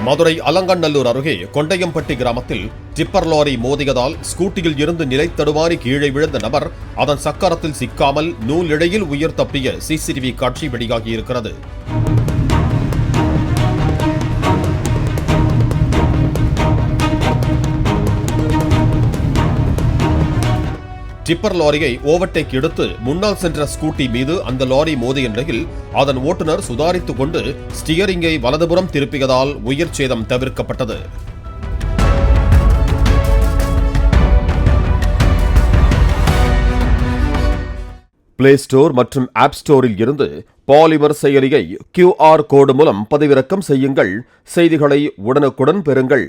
மதுரை அலங்காநல்லூர் அருகே கொண்டையம்பட்டி கிராமத்தில் tipper lorry மோதியதால் ஸ்கூட்டியில் இருந்து நிலை தடுமாறி கீழே விழுந்த நபர் அதன் சக்கரத்தில் சிக்காமல் நூலிழையில் உயிர் தப்பிய சிசிடிவி காட்சி வெளியாகியிருக்கிறது. டிப்பர் லாரியை ஓவர்டேக் எடுத்து முன்னால் சென்ற ஸ்கூட்டி மீது அந்த லாரி மோதிய நிலையில் அதன் ஓட்டுநர் சுதாரித்துக் கொண்டு ஸ்டியரிங்கை வலதுபுறம் திருப்பியதால் உயிர் சேதம் தவிர்க்கப்பட்டது. பிளே ஸ்டோர் மற்றும் ஆப் ஸ்டோரில் இருந்து பாலிமர் செயலியை QR கோடு மூலம் பதிவிறக்கம் செய்யுங்கள். செய்திகளை உடனுக்குடன் பெறுங்கள்.